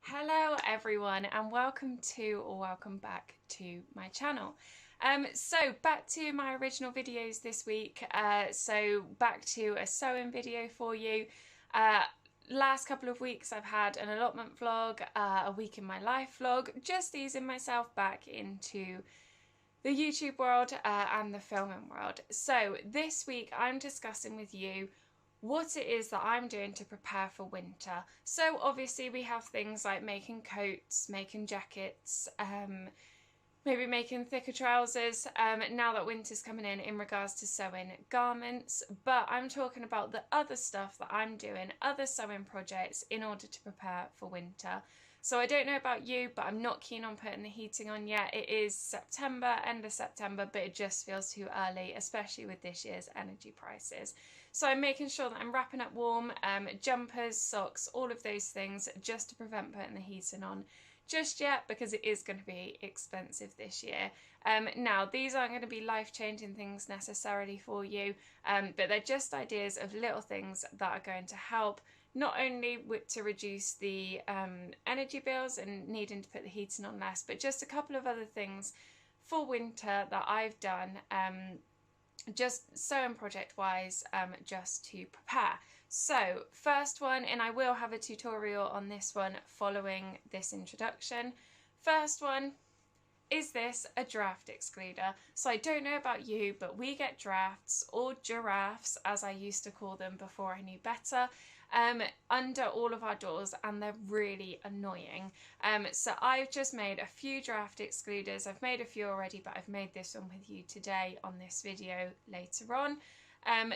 Hello everyone and welcome back to my channel. So back to my original videos this week. So back to a sewing video for you. Last couple of weeks I've had an allotment vlog, a week in my life vlog, just easing myself back into the YouTube world and the filming world. So this week I'm discussing with you what it is that I'm doing to prepare for winter. So obviously we have things like making coats, making jackets, maybe making thicker trousers now that winter's coming in regards to sewing garments, but I'm talking about the other stuff that I'm doing, other sewing projects in order to prepare for winter. So I don't know about you, but I'm not keen on putting the heating on yet. It is September, end of September, but it just feels too early, especially with this year's energy prices. So I'm making sure that I'm wrapping up warm, jumpers, socks, all of those things, just to prevent putting the heating on just yet, because it is going to be expensive this year. Now, these aren't going to be life-changing things necessarily for you, but they're just ideas of little things that are going to help, not only to reduce the energy bills and needing to put the heating on less, but just a couple of other things for winter that I've done, just sewing project wise, just to prepare. So first one, and I will have a tutorial on this one following this introduction. First one, is this a draft excluder? So I don't know about you, but we get drafts, or giraffes as I used to call them before I knew better, under all of our doors, and they're really annoying. So I've just made a few draft excluders. I've made a few already, but I've made this one with you today on this video later on.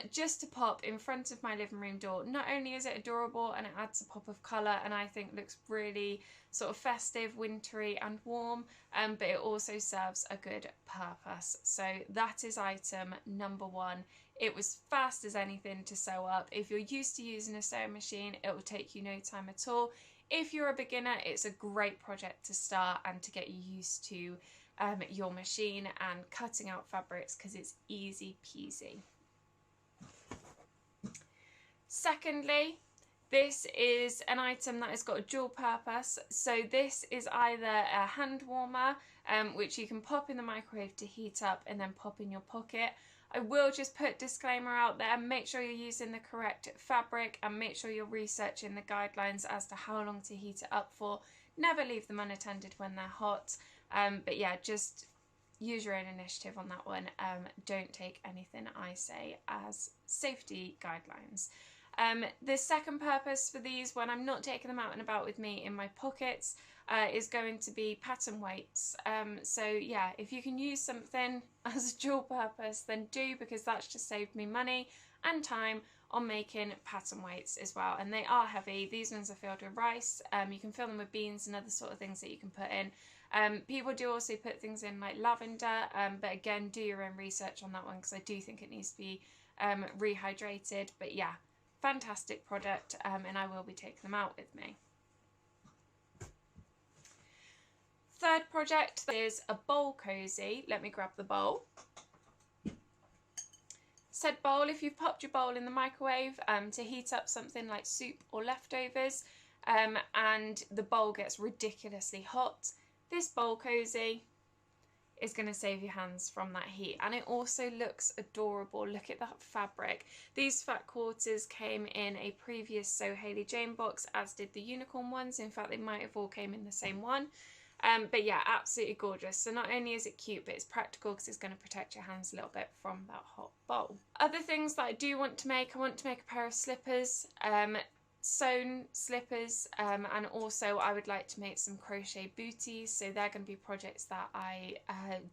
Just to pop in front of my living room door. Not only is it adorable and it adds a pop of colour and I think looks really sort of festive, wintry and warm, but it also serves a good purpose. So that is item number one. It was fast as anything to sew up. If you're used to using a sewing machine, it will take you no time at all. If you're a beginner, it's a great project to start and to get you used to your machine and cutting out fabrics, because it's easy peasy. Secondly, this is an item that has got a dual purpose. So this is either a hand warmer, which you can pop in the microwave to heat up and then pop in your pocket. I will just put disclaimer out there, make sure you're using the correct fabric and make sure you're researching the guidelines as to how long to heat it up for. Never leave them unattended when they're hot. But yeah, just use your own initiative on that one. Don't take anything I say as safety guidelines. The second purpose for these, when I'm not taking them out and about with me in my pockets, is going to be pattern weights. So yeah, if you can use something as a dual purpose, then do, because that's just saved me money and time on making pattern weights as well. And they are heavy. These ones are filled with rice. You can fill them with beans and other sort of things that you can put in. People do also put things in like lavender, but again, do your own research on that one, because I do think it needs to be rehydrated. But yeah, fantastic product, and I will be taking them out with me. Third project is a bowl cozy. Let me grab the bowl. Said bowl, if you've popped your bowl in the microwave to heat up something like soup or leftovers, and the bowl gets ridiculously hot, this bowl cozy is going to save your hands from that heat, and it also looks adorable. Look at that fabric. These fat quarters came in a previous So Hayley Jane box, as did the unicorn ones. In fact, they might have all came in the same one. But yeah, absolutely gorgeous. So not only is it cute, but it's practical because it's going to protect your hands a little bit from that hot bowl. Other things that I do want to make, I want to make a pair of slippers, sewn slippers, and also I would like to make some crochet booties. So they're going to be projects that I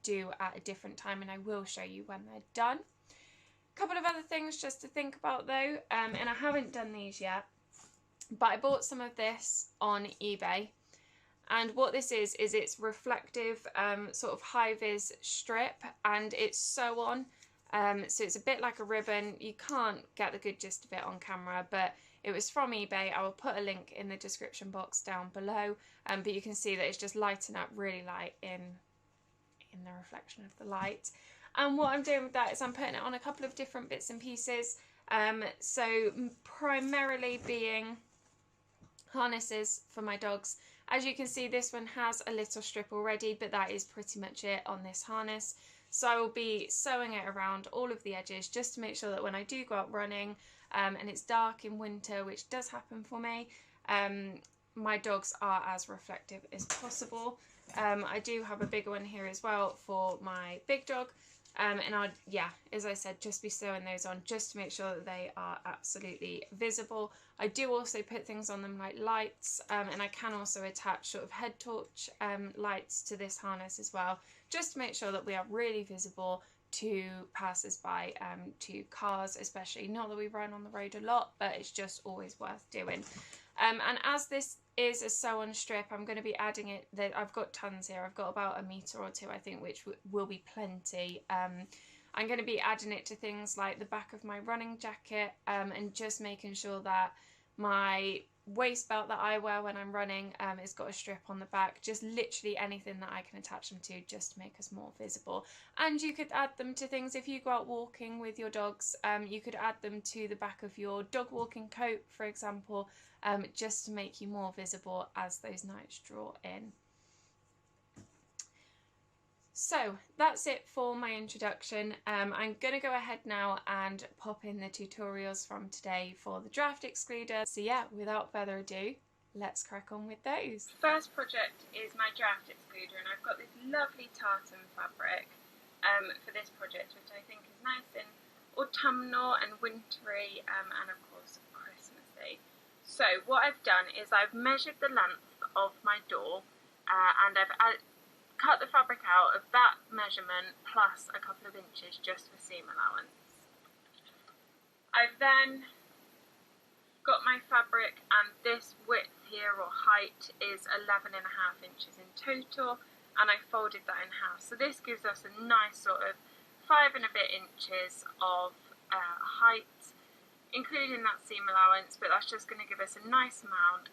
do at a different time, and I will show you when they're done. A couple of other things just to think about though, and I haven't done these yet, but I bought some of this on eBay. And what this is it's reflective sort of high-vis strip, and it's sew on. So it's a bit like a ribbon. You can't get the good gist of it on camera, but it was from eBay. I will put a link in the description box down below, but you can see that it's just lighting up really light in the reflection of the light. And what I'm doing with that is I'm putting it on a couple of different bits and pieces. So primarily being harnesses for my dogs. As you can see, this one has a little strip already, but that is pretty much it on this harness. So I will be sewing it around all of the edges just to make sure that when I do go out running and it's dark in winter, which does happen for me, my dogs are as reflective as possible. I do have a bigger one here as well for my big dog. And I'd, yeah, as I said, just be sewing those on just to make sure that they are absolutely visible. I do also put things on them like lights, and I can also attach sort of head torch lights to this harness as well, just to make sure that we are really visible to passers-by, to cars especially. Not that we run on the road a lot, but it's just always worth doing. And as this is a sew-on strip, I'm going to be adding it. I've got tons here. I've got about 1 metre or 2, I think, which will be plenty. I'm going to be adding it to things like the back of my running jacket, and just making sure that my waist belt that I wear when I'm running has got a strip on the back. Just literally anything that I can attach them to just to make us more visible. And you could add them to things if you go out walking with your dogs. You could add them to the back of your dog walking coat, for example, just to make you more visible as those nights draw in. So that's it for my introduction. I'm going to go ahead now and pop in the tutorials from today for the Draught Excluder. So yeah, without further ado, let's crack on with those. First project is my Draught Excluder, and I've got this lovely tartan fabric for this project, which I think is nice and autumnal and wintry, and of course Christmassy. So what I've done is I've measured the length of my door, and I've cut the fabric out of that measurement plus a couple of inches just for seam allowance. I've then got my fabric, and this width here or height is 11.5 inches in total, and I folded that in half. So this gives us a nice sort of 5 and a bit inches of height, including that seam allowance, but that's just going to give us a nice amount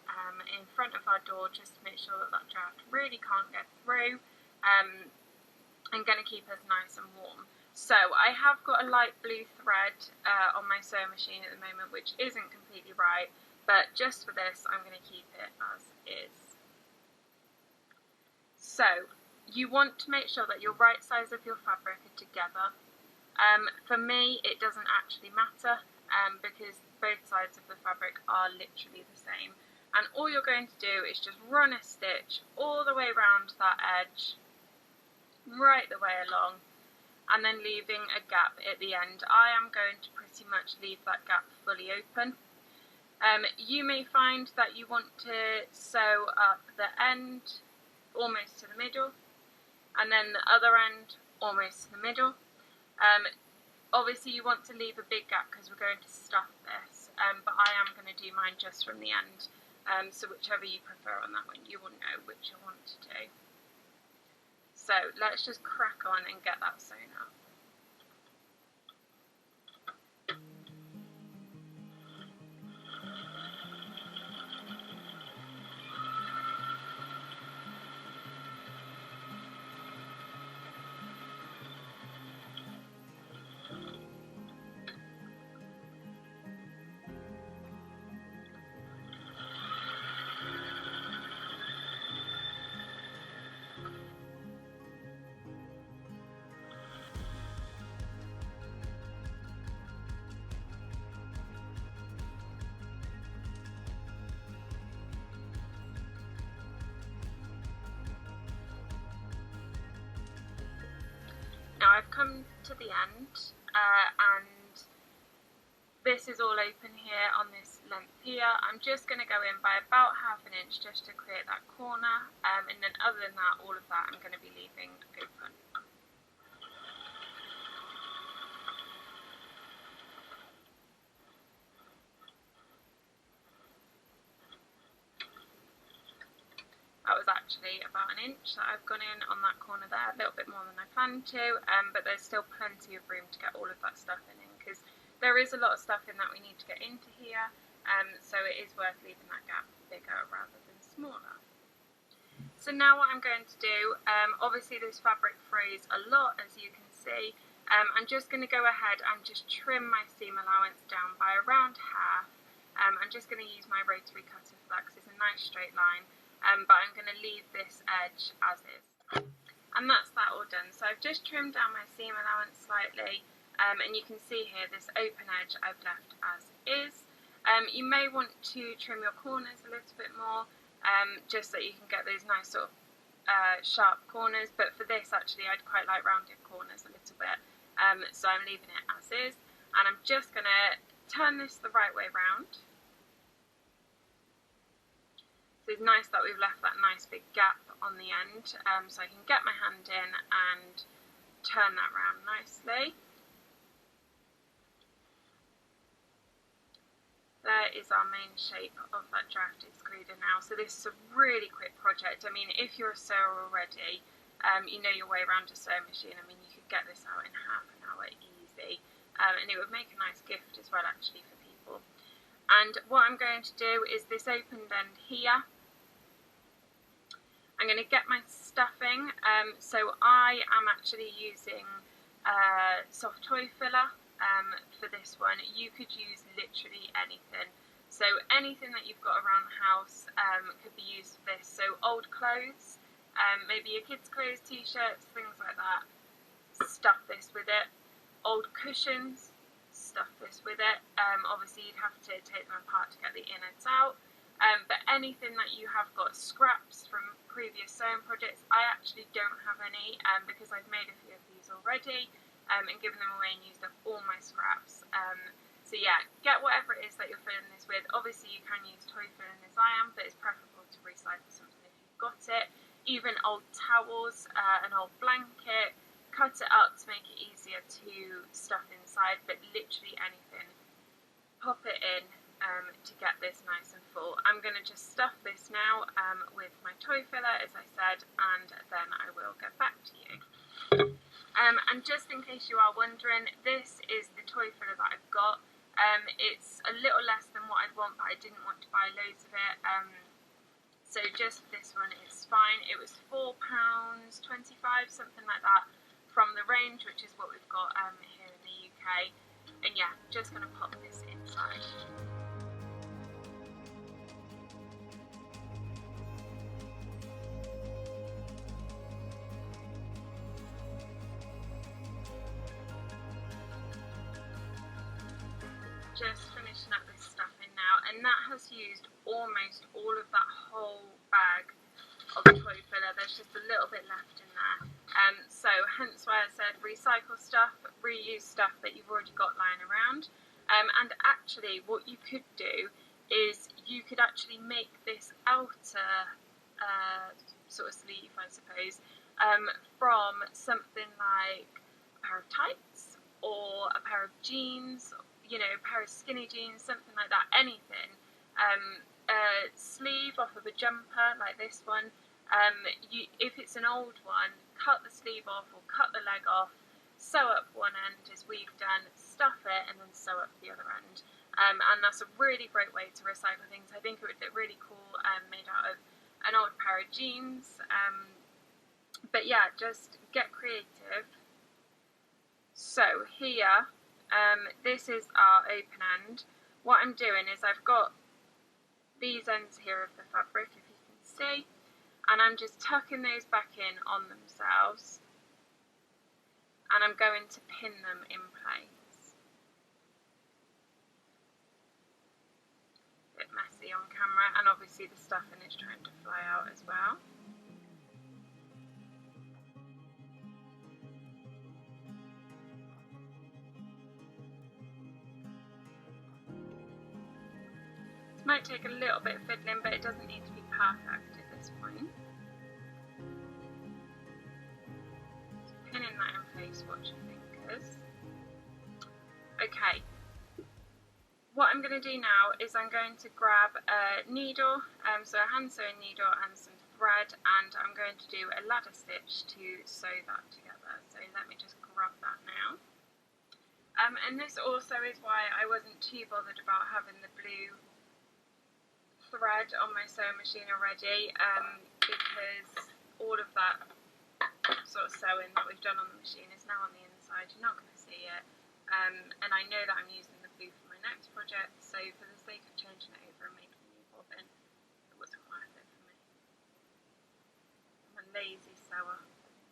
in front of our door just to make sure that that draft really can't get through, and going to keep us nice and warm. So I have got a light blue thread on my sewing machine at the moment, which isn't completely right, but just for this I'm going to keep it as is. So you want to make sure that your right sides of your fabric are together. For me it doesn't actually matter, because both sides of the fabric are literally the same, and all you're going to do is just run a stitch all the way around that edge, right the way along, and then leaving a gap at the end. I am going to pretty much leave that gap fully open. You may find that you want to sew up the end almost to the middle, and then the other end almost to the middle. Obviously you want to leave a big gap because we're going to stuff this, but I am going to do mine just from the end, so whichever you prefer on that one, you will know which you want to do. So let's just crack on and get that sewn up. Now I've come to the end, and this is all open here on this length here. I'm just going to go in by about ½ an inch just to create that corner, and then other than that, all of that I'm going to be leaving open. That was actually about 1 inch that I've gone in on that corner there, a little bit more than I planned to, but there's still plenty of room to get all of that stuff in, because there is a lot of stuff in that we need to get into here, so it is worth leaving that gap bigger rather than smaller. So now what I'm going to do, obviously this fabric frays a lot, as you can see. I'm just going to go ahead and just trim my seam allowance down by around half. I'm just going to use my rotary cutter for that because it's a nice straight line, but I'm going to leave this edge as is. And that's that all done. So I've just trimmed down my seam allowance slightly, and you can see here this open edge I've left as is. You may want to trim your corners a little bit more, just so you can get those nice sort of sharp corners, but for this actually I'd quite like rounded corners a little bit, so I'm leaving it as is, and I'm just going to turn this the right way round. So it's nice that we've left that nice big gap on the end, so I can get my hand in and turn that round nicely. There is our main shape of that Draught Excluder now. So this is a really quick project. I mean, if you're a sewer already, you know your way around a sewing machine. I mean, you could get this out in half an hour easy, and it would make a nice gift as well actually for people. And what I'm going to do is this opened end here, I'm going to get my stuffing. So I am actually using soft toy filler for this one. You could use literally anything. So anything that you've got around the house could be used for this. So old clothes, maybe your kids' clothes, t-shirts, things like that, stuff this with it. Old cushions, stuff this with it. Obviously you'd have to take them apart to get the innards out. But anything that you have got scraps from previous sewing projects, I actually don't have any because I've made a few of these already and given them away and used up all my scraps. So yeah, get whatever it is that you're filling this with. Obviously you can use toy filling as I am, but it's preferable to recycle something if you've got it. Even old towels, an old blanket, cut it up to make it easier to stuff inside, but literally anything. Pop it in to get this nice and full. I'm going to just stuff this now with my toy filler, as I said, and then I will get back to you. And just in case you are wondering, this is the toy filler that I've got. It's a little less than what I'd want, but I didn't want to buy loads of it. So just this one is fine. It was £4.25, something like that, from the range, which is what we've got here in the UK. And yeah, just going to pop this inside. Just finishing up this stuffing now, and that has used almost all of that whole bag of toy filler. There's just a little bit left in there, so hence why I said recycle stuff, reuse stuff that you've already got lying around. And actually what you could do is you could actually make this outer sort of sleeve, I suppose, from something like a pair of tights or a pair of jeans, you know, a pair of skinny jeans, something like that, anything. A sleeve off of a jumper like this one. If it's an old one, cut the sleeve off or cut the leg off, sew up one end as we've done, stuff it, and then sew up the other end. And that's a really great way to recycle things. I think it would look really cool made out of an old pair of jeans. But yeah, just get creative. So here, this is our open end. What I'm doing is I've got these ends here of the fabric, if you can see, and I'm just tucking those back in on themselves, and I'm going to pin them in place. A bit messy on camera, and obviously the stuffing is trying to fly out as well. Might take a little bit of fiddling, but it doesn't need to be perfect at this point. So pinning that in place, watch your fingers. Okay, what I'm going to do now is I'm going to grab a needle, so a hand sewing needle and some thread, and I'm going to do a ladder stitch to sew that together. So let me just grab that now. And this also is why I wasn't too bothered about having the blue thread on my sewing machine already, because all of that sort of sewing that we've done on the machine is now on the inside. You're not going to see it, and I know that I'm using the blue for my next project, so for the sake of changing it over and making a new bobbin, it was lazy sewer,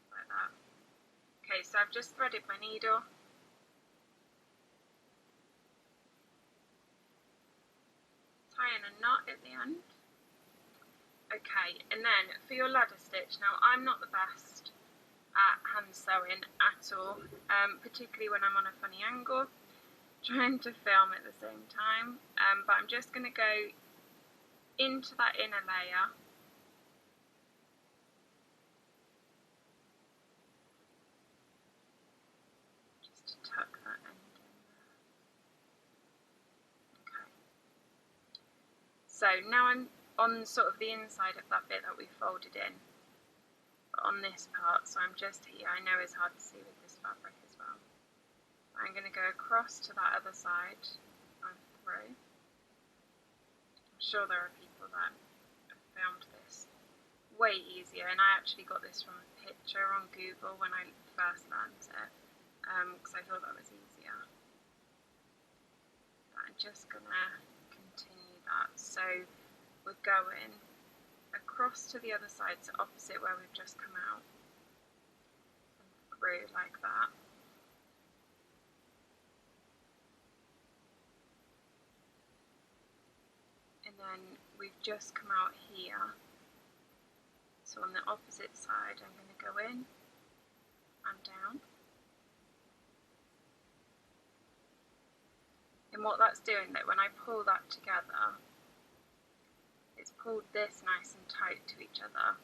like that. Okay, so I've just threaded my needle. Tying a knot at the end. Okay, and then for your ladder stitch, now I'm not the best at hand sewing at all, particularly when I'm on a funny angle, trying to film at the same time, but I'm just going to go into that inner layer. Just to tuck that end in there. Okay. So now I'm on sort of the inside of that bit that we folded in, but on this part, so I'm just here. I know it's hard to see with this fabric as well. I'm going to go across to that other side and through. I'm sure there are people that have filmed this way easier, and I actually got this from a picture on Google when I first learned it, because I thought that was easier. But I'm just going to continue that. So we're going across to the other side, so opposite where we've just come out, and through like that. And then we've just come out here, so on the opposite side I'm going to go in and down. And what that's doing, that when I pull that together, it's pulled this nice and tight to each other,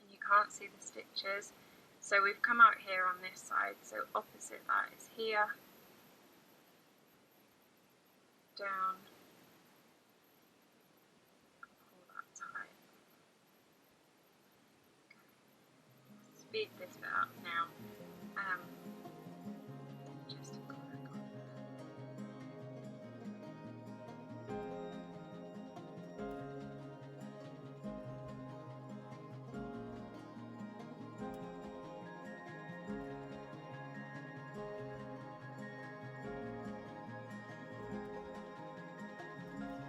and you can't see the stitches. So we've come out here on this side, so opposite that is here, down, and pull that tight. Okay. Speed this bit up now. Just to click on there.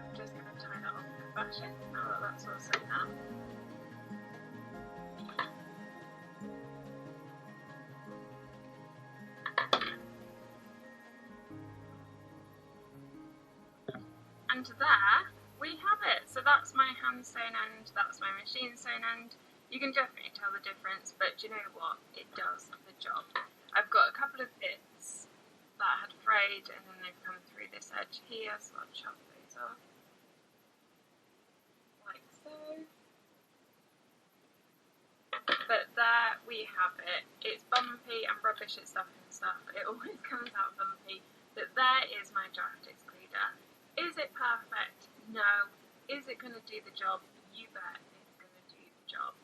I'm just going to tie that off the fashion now that that's all set up. And there we have it. So that's my hand sewn end, that's my machine sewn end. You can definitely tell the difference, but do you know what? It does the job. I've got a couple of bits that had frayed and then they've come through this edge here, so I'll chop those off. Like so. But there we have it. It's bumpy and rubbish at stuff and stuff. It always comes out bumpy. But there is my Draught Excluder. Is it perfect? No. Is it going to do the job? You bet it's going to do the job.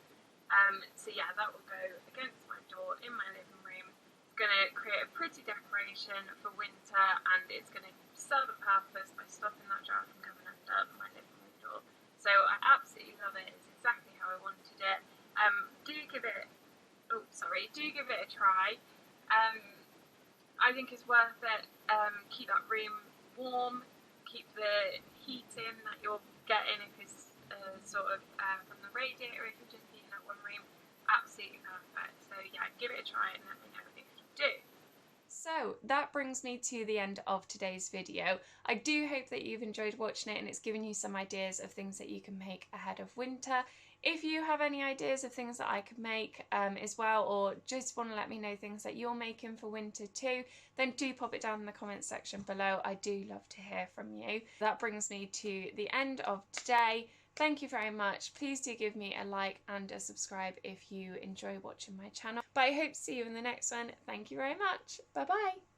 So yeah, that will go against my door in my living room. It's going to create a pretty decoration for winter, and it's going to serve a purpose by stopping that draught from coming under my living room door. So I absolutely love it. It's exactly how I wanted it. Do give it a try. I think it's worth it. Keep that room warm, keep the heat in that you're getting if it's sort of from the radiator, if you're just heating up one room. Absolutely perfect. So yeah, give it a try and let me know if you do. So that brings me to the end of today's video. I do hope that you've enjoyed watching it and it's given you some ideas of things that you can make ahead of winter. If you have any ideas of things that I could make as well, or just want to let me know things that you're making for winter too, then do pop it down in the comments section below. I do love to hear from you. That brings me to the end of today. Thank you very much. Please do give me a like and a subscribe if you enjoy watching my channel. But I hope to see you in the next one. Thank you very much. Bye bye.